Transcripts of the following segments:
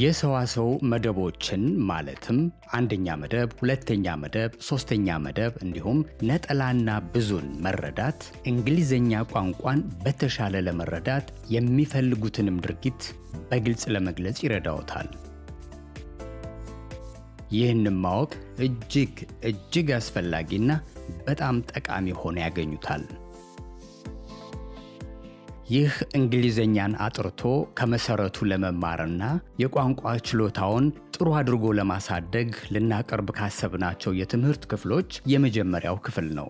የሰዋሰው መደቦችን ማለትም አንደኛ መደብ፣ ሁለተኛ መደብ፣ ሶስተኛ መደብ እንዲሁም ነጠላና ብዙን መረዳት እንግሊዝኛ ቋንቋን በተሻለ ለመረዳት የሚፈልጉትንም ድርጊት በግልጽ ለመግለጽ ይረዳዎታል። ይህንን ማወቅ እጅግ አስፈላጊና በጣም ጠቃሚ ሆኖ ያገኙታል። ይህ እንግሊዝኛን አጥርቶ ከመሰረቱ ለመማርና የቋንቋ ችሎታውን ጥሩ አድርጎ ለማሳደግ ልናቀርብ ካሰብናቸው የትምህርት ክፍሎች የመጀመሪያው ክፍል ነው።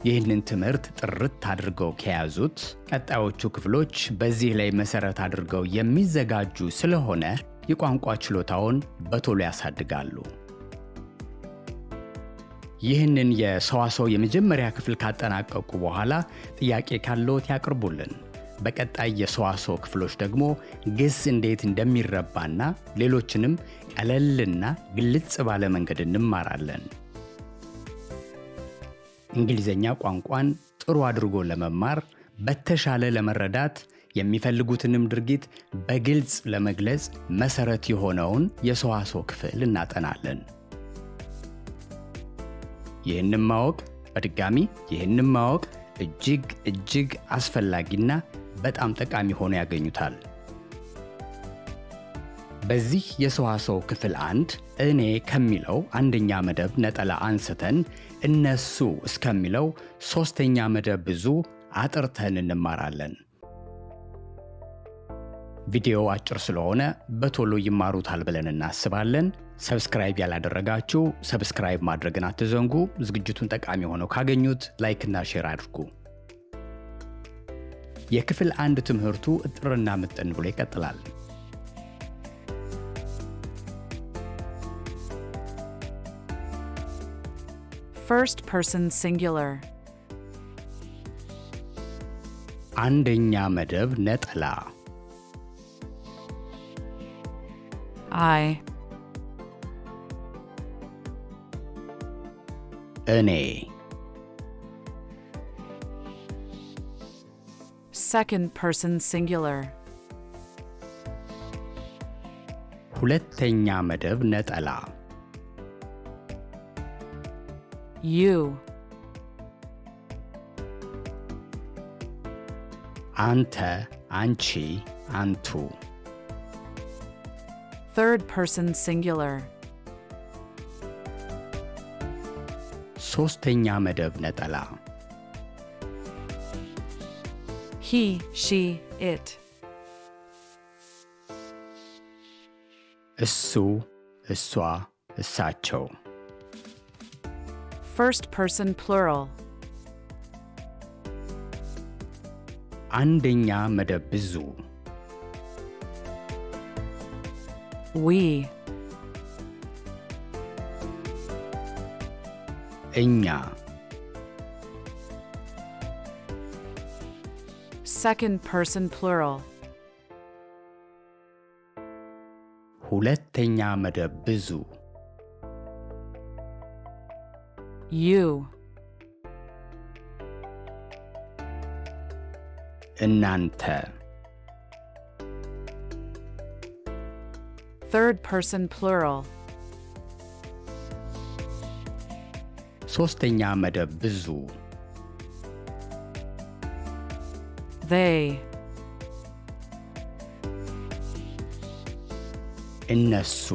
ይህንን ትምህርት ጥርት አድርገው ከያዙት ቀጣዮቹ ክፍሎች በዚህ ላይ መሰረት አድርገው የሚዘጋጁ ስለሆነ የቋንቋ ችሎታውን በቶሎ ያሳድጋሉ። ይህንን የሰዋሰው የመጀመሪያ ክፍል ካጠናቀቁ በኋላ ጥያቄ ካለዎት ያቅርቡልን። በቀጣይ የሰዋሰው ክፍሎች ደግሞ ግስ እንዴት እንደሚረባና ሌሎችንም ቀለልና ግልጽ ባለ መንገድ እንማራለን። እንግሊዝኛ ቋንቋን ጥሩ አድርጎ ለመማር በተሻለ ለመረዳት የሚፈልጉትንም ድርጊት በግልጽ ለመግለጽ መሰረት የሆነውን የሰዋሰው ክፍል እናጠናለን። ይህንን ማወቅ እጅግ አስፈላጊና በጣም ጠቃሚ ሆኖ ያገኙታል። በዚህ የሰዋሰው ክፍል 1 እኔ ከሚለው አንደኛ መደብ ነጠላ አንስተን እነሱ እስከሚለው ሶስተኛ መደብ ብዙ አጥርተን እንማራለን። ቪዲዮ አጭር ስለሆነ በቶሎ ይማሩታል ብለን እናስባለን። ሰብስክራይብ ያላደረጋችሁ ሰብስክራይብ ማድረግን አትዘንጉ። ዝግጅቱን ጠቃሚ ሆነው ካገኙት ላይክ እና ሼር አድርጉ። የክፍል 1 ትምህርቱ እጥርና ምጥን ብሎ ይቀጥላል። First person singular. አንደኛ መደብ ነጠላ I. እኔ Second person singular. ሁለተኛ መደብ ነጠላ You. አንተ፣ አንቺ፣ አንቱ። Third person singular. ሶስተኛ መደብ ነጠላ He, she, it. እሱ፣ እሷ፣ እሳቸው። First person plural. አንደኛ መደብ ብዙ We. እኛ። Second person plural. ሁለተኛ መደብ ብዙ You. እናንተ። Third person plural. ሶስተኛ መደብ ብዙ They. እነሱ